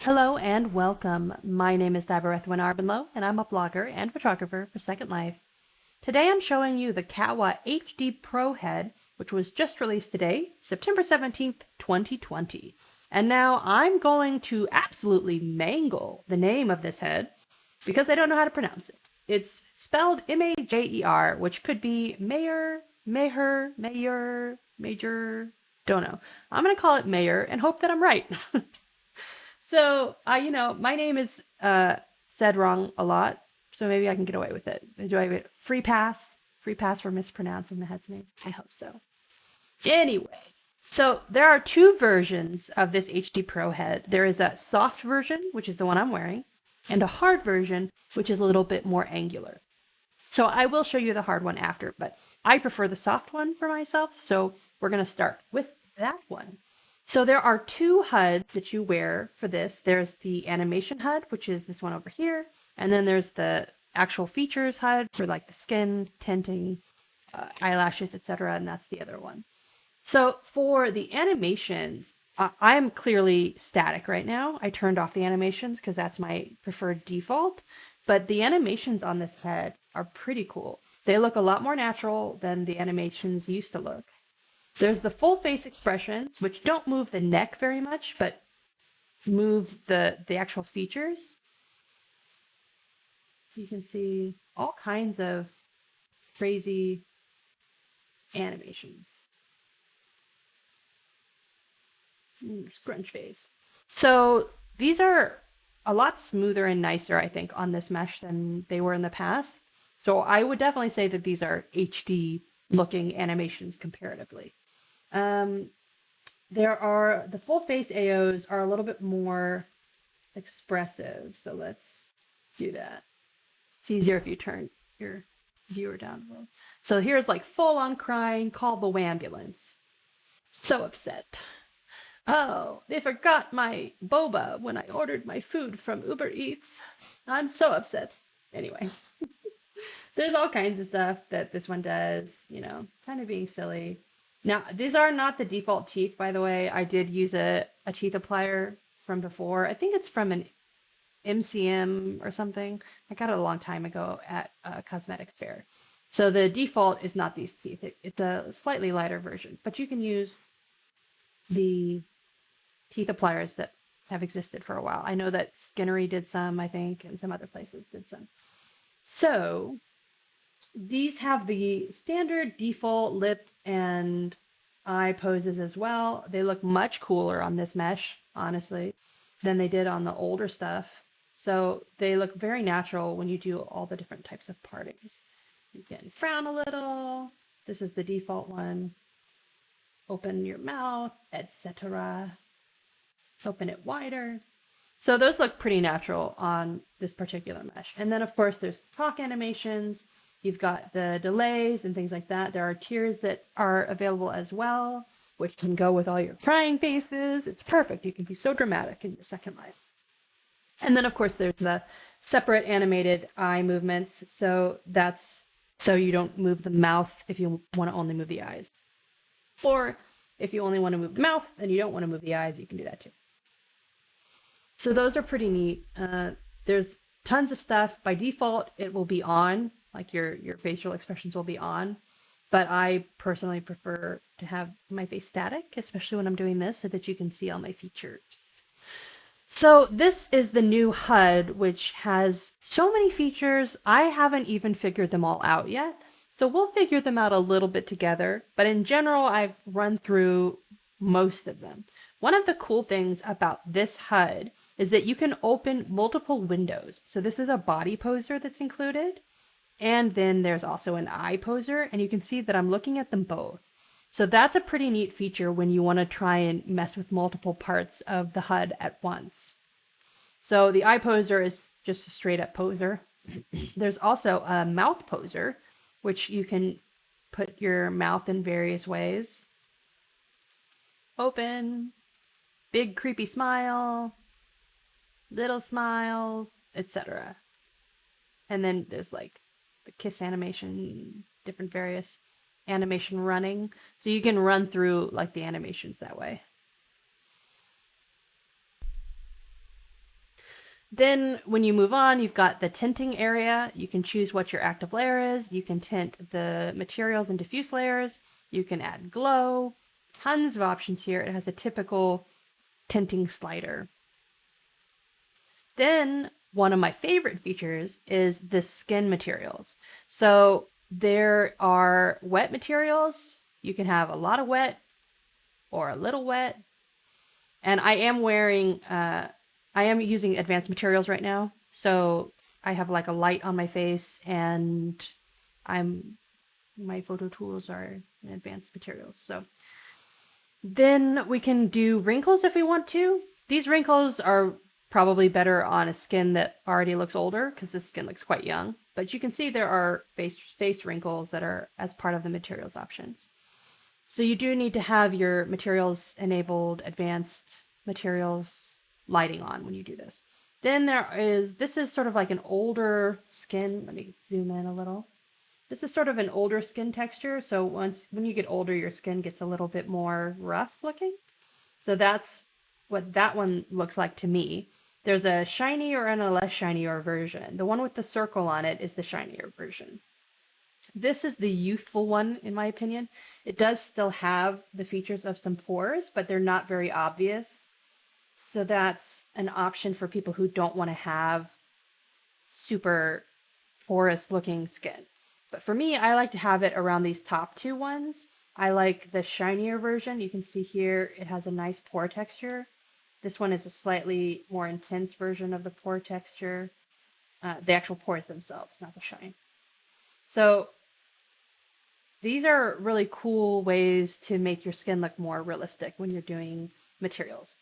Hello and welcome. My name is Dabarethwin Arbinlow, and I'm a blogger and photographer for Second Life. Today I'm showing you the Catwa HDPro head, which was just released today, September 17th, 2020. And now I'm going to absolutely mangle the name of this head because I don't know how to pronounce it. It's spelled M-A-J-E-R, which could be Majer, Major, don't know. I'm going to call it Majer and hope that I'm right. So, my name is said wrong a lot, so maybe I can get away with it. Do I have a free pass? Free pass for mispronouncing the head's name? I hope so. Anyway, so there are two versions of this HDPro head. There is a soft version, which is the one I'm wearing, and a hard version, which is a little bit more angular. So I will show you the hard one after, but I prefer the soft one for myself, so we're going to start with that one. So there are two HUDs that you wear for this. There's the animation HUD, which is this one over here, and then there's the actual features HUD for like the skin, tinting, eyelashes, etc., and that's the other one. So for the animations, I'm clearly static right now. I turned off the animations because that's my preferred default, but the animations on this head are pretty cool. They look a lot more natural than the animations used to look. There's the full face expressions, which don't move the neck very much, but move the actual features. You can see all kinds of crazy animations. Scrunch face. So these are a lot smoother and nicer, I think, on this mesh than they were in the past. So I would definitely say that these are HD looking animations comparatively. There are the full face AOs are a little bit more expressive, so let's do that. It's easier if you turn your viewer down a little. So here's like full on crying, call the wambulance. So upset. Oh, they forgot my boba when I ordered my food from Uber Eats. I'm so upset. Anyway, there's all kinds of stuff that this one does, kind of being silly. Now, these are not the default teeth, by the way. I did use a teeth applier from before. I think it's from an MCM or something. I got it a long time ago at a cosmetics fair. So the default is not these teeth. It's a slightly lighter version, but you can use the teeth appliers that have existed for a while. I know that Skinnery did some, I think, and some other places did some. So these have the standard default lip and eye poses as well. They look much cooler on this mesh, honestly, than they did on the older stuff. So they look very natural when you do all the different types of partings. You can frown a little. This is the default one. Open your mouth, etc. Open it wider. So those look pretty natural on this particular mesh. And then, of course, there's talk animations. You've got the delays and things like that. There are tiers that are available as well, which can go with all your crying faces. It's perfect. You can be so dramatic in your Second Life. And then, of course, there's the separate animated eye movements. So that's so you don't move the mouth if you want to only move the eyes. Or if you only want to move the mouth and you don't want to move the eyes, you can do that too. So those are pretty neat. There's tons of stuff. By default, it will be on. Like your facial expressions will be on, but I personally prefer to have my face static, especially when I'm doing this, so that you can see all my features. So this is the new HUD, which has so many features. I haven't even figured them all out yet. So we'll figure them out a little bit together, but in general, I've run through most of them. One of the cool things about this HUD is that you can open multiple windows. So this is a body poser that's included. And then there's also an eye poser, and you can see that I'm looking at them both. So that's a pretty neat feature when you want to try and mess with multiple parts of the HUD at once. So the eye poser is just a straight up poser. There's also a mouth poser, which you can put your mouth in various ways. Open, big creepy smile, little smiles, etc. And then there's like the kiss animation, different various animation running. So you can run through like the animations that way. Then when you move on, you've got the tinting area. You can choose what your active layer is. You can tint the materials and diffuse layers. You can add glow. Tons of options here. It has a typical tinting slider. Then one of my favorite features is the skin materials. So there are wet materials. You can have a lot of wet or a little wet. And I am wearing, I am using advanced materials right now. So I have like a light on my face, and my photo tools are in advanced materials. So then we can do wrinkles if we want to. These wrinkles are probably better on a skin that already looks older, because this skin looks quite young. But you can see there are face wrinkles that are as part of the materials options. So you do need to have your materials enabled, advanced materials lighting on when you do this. Then this is sort of like an older skin. Let me zoom in a little. This is sort of an older skin texture. So when you get older, your skin gets a little bit more rough looking. So that's what that one looks like to me. There's a shinier and a less shinier version. The one with the circle on it is the shinier version. This is the youthful one, in my opinion. It does still have the features of some pores, but they're not very obvious. So that's an option for people who don't want to have super porous looking skin. But for me, I like to have it around these top two ones. I like the shinier version. You can see here it has a nice pore texture. This one is a slightly more intense version of the pore texture. The actual pores themselves, not the shine. So these are really cool ways to make your skin look more realistic when you're doing materials.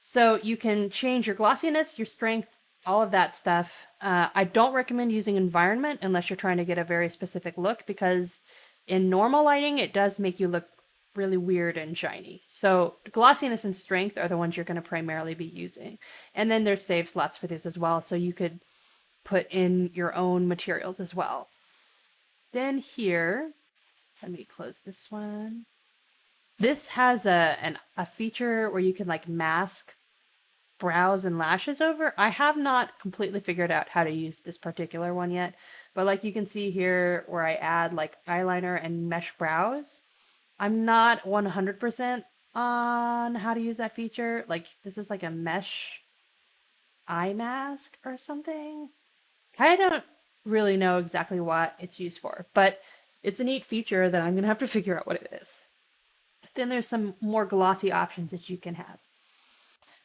So you can change your glossiness, your strength, all of that stuff. I don't recommend using environment unless you're trying to get a very specific look, because in normal lighting, it does make you look really weird and shiny. So glossiness and strength are the ones you're going to primarily be using. And then there's save slots for this as well, so you could put in your own materials as well. Then here, let me close this one. This has a feature where you can like mask brows and lashes over. I have not completely figured out how to use this particular one yet, but like you can see here where I add like eyeliner and mesh brows, I'm not 100% on how to use that feature. Like this is like a mesh eye mask or something. I don't really know exactly what it's used for, but it's a neat feature that I'm going to have to figure out what it is. Then there's some more glossy options that you can have.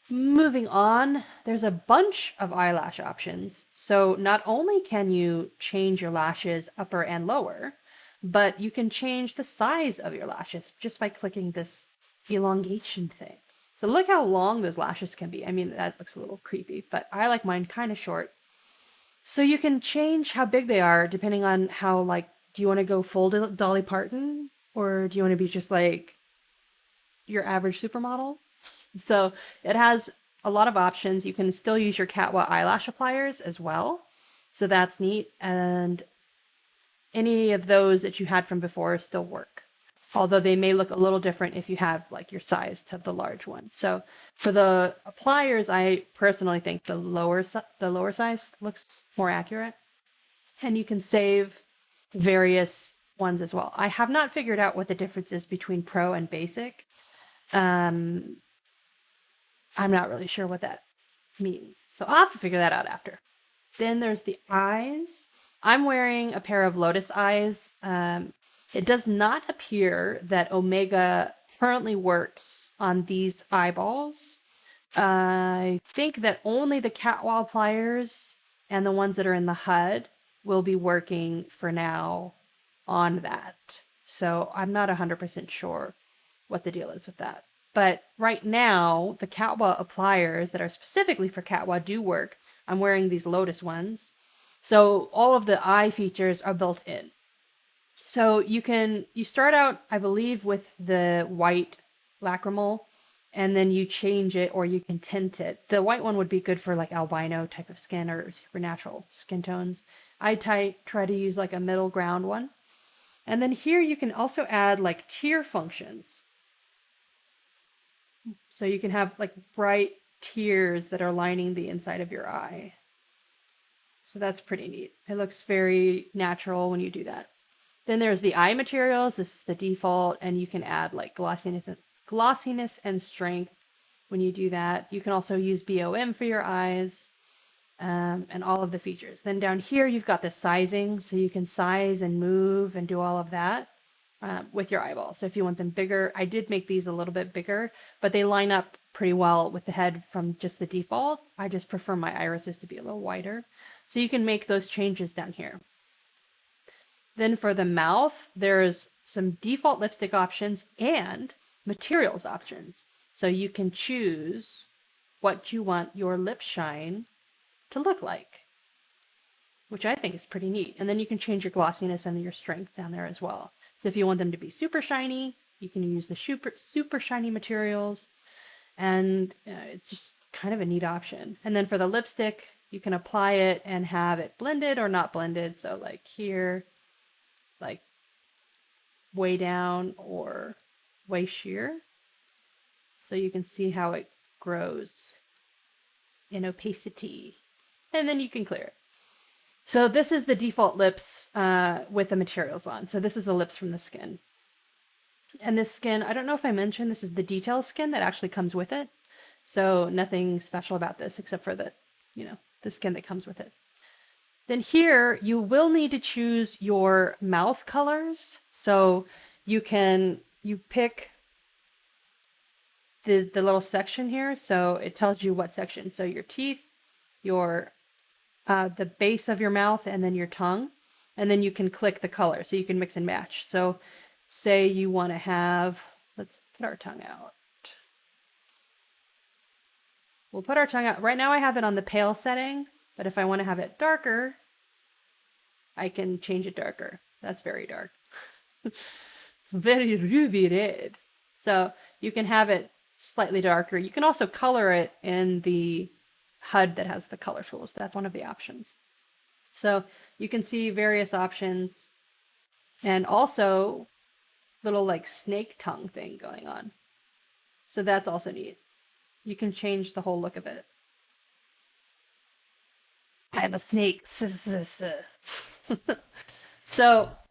Moving on, there's a bunch of eyelash options. So not only can you change your lashes upper and lower, but you can change the size of your lashes just by clicking this elongation thing. So look how long those lashes can be. I mean, that looks a little creepy, but I like mine kind of short. So you can change how big they are depending on how, like, do you want to go full Dolly Parton, or do you want to be just like your average supermodel? So it has a lot of options. You can still use your Catwa eyelash appliers as well. So that's neat. And any of those that you had from before still work. Although they may look a little different if you have like your size to the large one. So for the appliers, I personally think the lower size looks more accurate. And you can save various ones as well. I have not figured out what the difference is between Pro and Basic. I'm not really sure what that means. So I'll have to figure that out after. Then there's the eyes. I'm wearing a pair of Lotus eyes. It does not appear that Omega currently works on these eyeballs. I think that only the Catwa pliers and the ones that are in the HUD will be working for now on that. So I'm not 100% sure what the deal is with that. But right now, the Catwa appliers that are specifically for Catwa do work. I'm wearing these Lotus ones. So all of the eye features are built in. So you start out, I believe, with the white lacrimal, and then you change it or you can tint it. The white one would be good for like albino type of skin or supernatural skin tones. I try to use like a middle ground one. And then here you can also add like tier functions. So you can have like bright tears that are lining the inside of your eye. So that's pretty neat. It looks very natural when you do that. Then there's the eye materials. This is the default, and you can add like glossiness and strength when you do that. You can also use BOM for your eyes, and all of the features. Then down here, you've got the sizing, so you can size and move and do all of that with your eyeballs. So if you want them bigger, I did make these a little bit bigger, but they line up pretty well with the head from just the default. I just prefer my irises to be a little wider. So you can make those changes down here. Then for the mouth, there's some default lipstick options and materials options. So you can choose what you want your lip shine to look like, which I think is pretty neat. And then you can change your glossiness and your strength down there as well. So if you want them to be super shiny, you can use the super shiny materials, and it's just kind of a neat option. And then for the lipstick, you can apply it and have it blended or not blended. So like here, like way down or way sheer. So you can see how it grows in opacity. And then you can clear it. So this is the default lips with the materials on. So this is the lips from the skin. And this skin, I don't know if I mentioned, this is the DeeTaleZ skin that actually comes with it. So nothing special about this except for the, the skin that comes with it. Then here, you will need to choose your mouth colors. So you pick the little section here. So it tells you what section. So your teeth, the base of your mouth, and then your tongue. And then you can click the color so you can mix and match. So say you want to have, let's put our tongue out. We'll put our tongue out. Right now I have it on the pale setting, but if I want to have it darker, I can change it darker. That's very dark. Very ruby red. So you can have it slightly darker. You can also color it in the HUD that has the color tools. That's one of the options. So you can see various options, and also little like snake tongue thing going on. So that's also neat. You can change the whole look of it. I'm a snake. So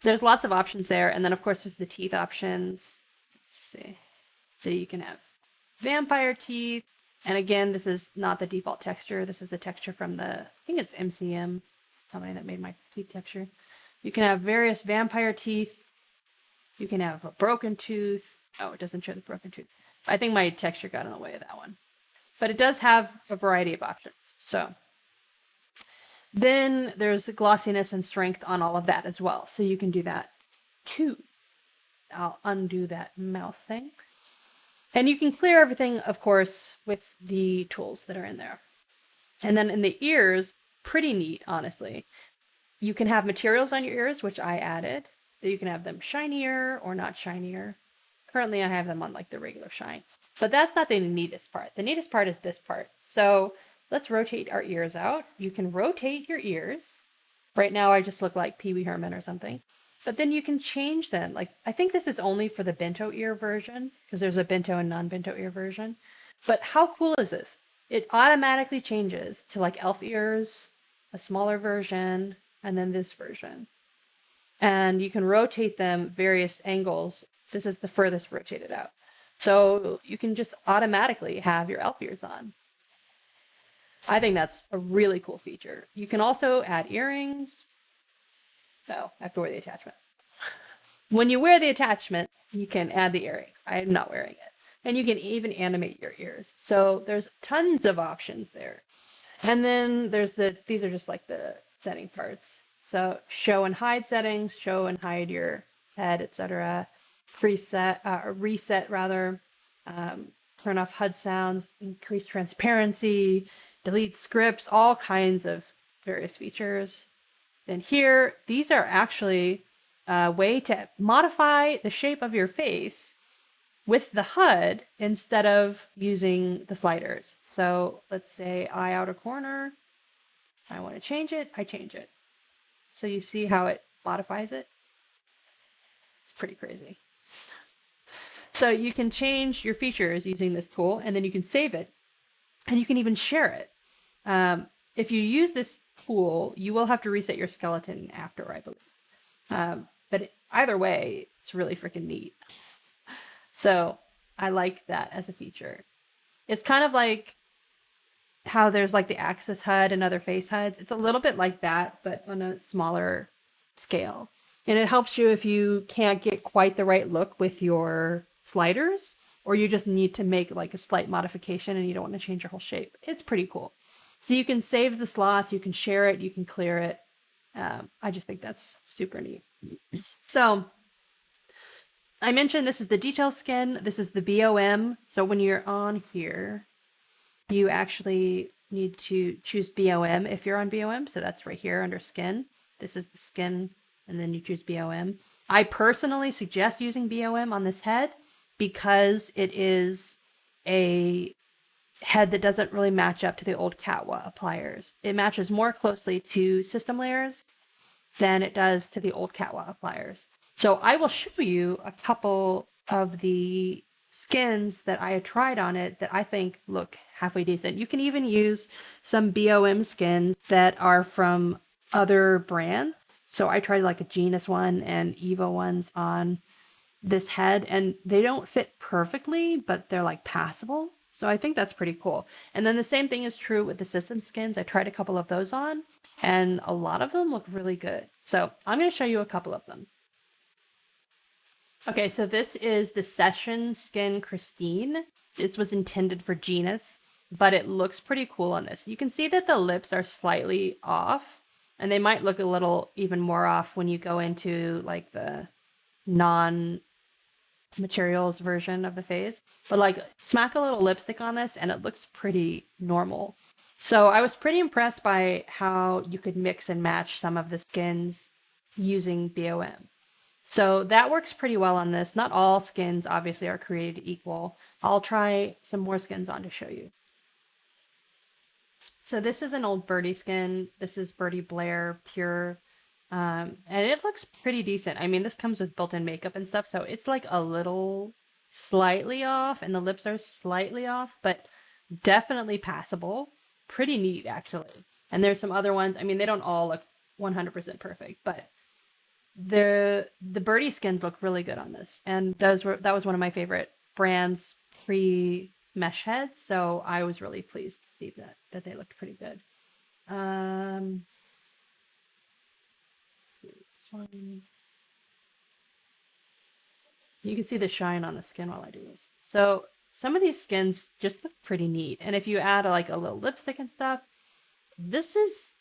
there's lots of options there. And then of course there's the teeth options. Let's see. So you can have vampire teeth. And again, this is not the default texture. This is a texture from I think it's MCM, somebody that made my teeth texture. You can have various vampire teeth. You can have a broken tooth. Oh, it doesn't show the broken tooth. I think my texture got in the way of that one. But it does have a variety of options. So then there's glossiness and strength on all of that as well. So you can do that too. I'll undo that mouth thing. And you can clear everything, of course, with the tools that are in there. And then in the ears, pretty neat, honestly. You can have materials on your ears, which I added. You can have them shinier or not shinier. Currently, I have them on like the regular shine. But that's not the neatest part. The neatest part is this part. So let's rotate our ears out. You can rotate your ears. Right now, I just look like Pee Wee Herman or something. But then you can change them. Like, I think this is only for the bento ear version, because there's a bento and non-bento ear version. But how cool is this? It automatically changes to like elf ears, a smaller version, and then this version. And you can rotate them various angles. This is the furthest rotated out. So you can just automatically have your elf ears on. I think that's a really cool feature. You can also add earrings. No, I have to wear the attachment. When you wear the attachment, you can add the earrings. I am not wearing it. And you can even animate your ears. So there's tons of options there. And then there's these are just like the setting parts. So show and hide settings, show and hide your head, etc. Reset rather. Turn off HUD sounds, increase transparency, delete scripts, all kinds of various features. Then here, these are actually a way to modify the shape of your face with the HUD instead of using the sliders. So let's say eye outer corner. I want to change it. I change it. So you see how it modifies it? It's pretty crazy. So you can change your features using this tool, and then you can save it and you can even share it. If you use this tool, you will have to reset your skeleton after, I believe. But either way, it's really freaking neat. So I like that as a feature. It's kind of like how there's like the Axis HUD and other face HUDs. It's a little bit like that, but on a smaller scale. And it helps you if you can't get quite the right look with your sliders, or you just need to make like a slight modification and you don't want to change your whole shape. It's pretty cool. So you can save the slots, you can share it, you can clear it. I just think that's super neat. So I mentioned this is the detail skin. This is the BOM. So when you're on here, you actually need to choose BOM if you're on BOM. So that's right here under skin. This is the skin, and then you choose BOM. I personally suggest using BOM on this head because it is a head that doesn't really match up to the old Catwa appliers. It matches more closely to system layers than it does to the old Catwa appliers. So I will show you a couple of the skins that I had tried on it that I think look halfway decent. You can even use some BOM skins that are from other brands. So I tried like a Genus one and Eva ones on this head, and they don't fit perfectly, but they're like passable. So I think that's pretty cool. And then the same thing is true with the system skins. I tried a couple of those on, and a lot of them look really good. So I'm going to show you a couple of them. Okay, so this is the Session Skin Christine. This was intended for Genus, but it looks pretty cool on this. You can see that the lips are slightly off, and they might look a little even more off when you go into like the non-materials version of the face. But like smack a little lipstick on this and it looks pretty normal. So I was pretty impressed by how you could mix and match some of the skins using BOM. So that works pretty well on this. Not all skins obviously are created equal. I'll try some more skins on to show you. So this is an old Birdie skin. This is Birdie Blair Pure. And it looks pretty decent. I mean, this comes with built-in makeup and stuff, so it's like a little slightly off, and the lips are slightly off, but definitely passable. Pretty neat, actually. And there's some other ones. I mean, they don't all look 100% perfect, but the Birdie skins look really good on this, and that was one of my favorite brands pre-mesh heads, so I was really pleased to see that they looked pretty good. This one, you can see the shine on the skin while I do this. So some of these skins just look pretty neat, and if you add like a little lipstick and stuff, this is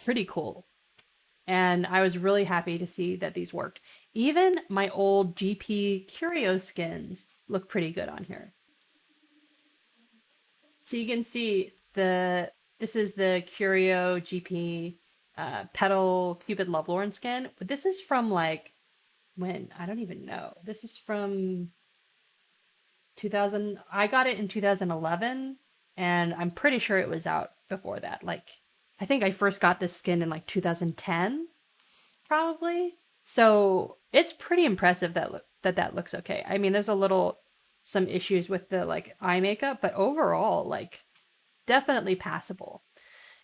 pretty cool. And I was really happy to see that these worked. Even my old GP Curio skins look pretty good on here. So you can see this is the Curio GP Petal Cupid Lovelorn skin. But this is from like when? I don't even know. This is from 2000. I got it in 2011, and I'm pretty sure it was out before that. Like, I think I first got this skin in like 2010, probably. So it's pretty impressive that looks okay. I mean, there's some issues with the like eye makeup, but overall, like, definitely passable.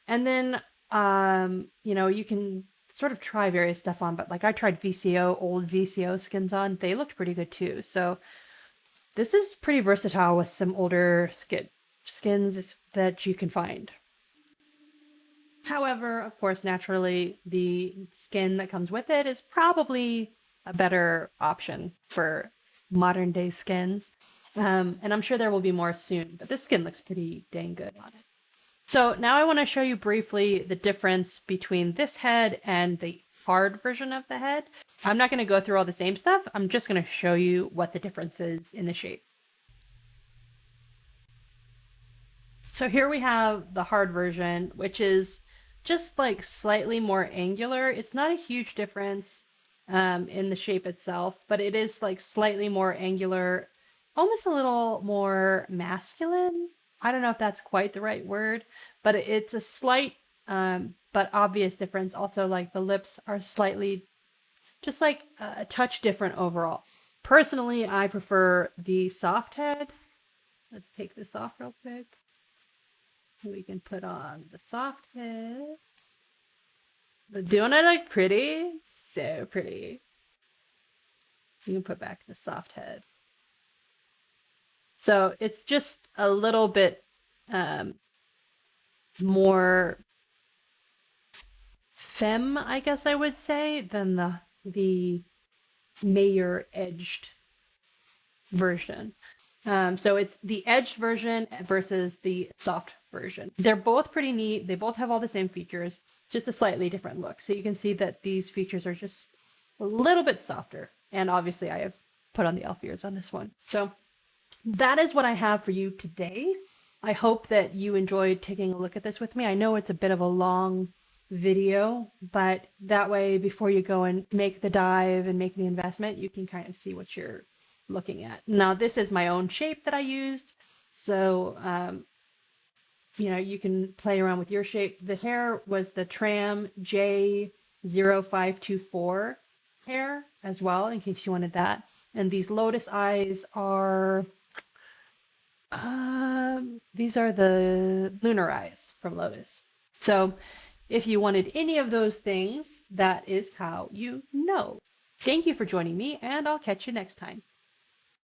And then, you can sort of try various stuff on, but like I tried old VCO skins on. They looked pretty good too. So this is pretty versatile with some older skins that you can find. However, of course, naturally, the skin that comes with it is probably a better option for modern day skins. And I'm sure there will be more soon, but this skin looks pretty dang good on it. So now I want to show you briefly the difference between this head and the hard version of the head. I'm not going to go through all the same stuff. I'm just going to show you what the difference is in the shape. So here we have the hard version, which is just like slightly more angular. It's not a huge difference in the shape itself, but it is like slightly more angular, almost a little more masculine. I don't know if that's quite the right word, but it's a slight but obvious difference. Also, like the lips are slightly just like a touch different overall. Personally, I prefer the soft head. Let's take this off real quick. We can put on the soft head. Don't I look pretty? So pretty. You can put back the soft head. So it's just a little bit more femme, I guess I would say, than the Majer edged version. So it's the edged version versus the soft version. They're both pretty neat. They both have all the same features, just a slightly different look. So you can see that these features are just a little bit softer. And obviously I have put on the elf ears on this one. So that is what I have for you today. I hope that you enjoyed taking a look at this with me. I know it's a bit of a long video, but that way before you go and make the dive and make the investment, you can kind of see what you're looking at. Now this is my own shape that I used, so you know, you can play around with your shape. The hair was the Tram J0524 hair as well, in case you wanted that. And these lotus eyes are these are the lunar eyes from Lotus. So if you wanted any of those things, that is how you know. Thank you for joining me, and I'll catch you next time.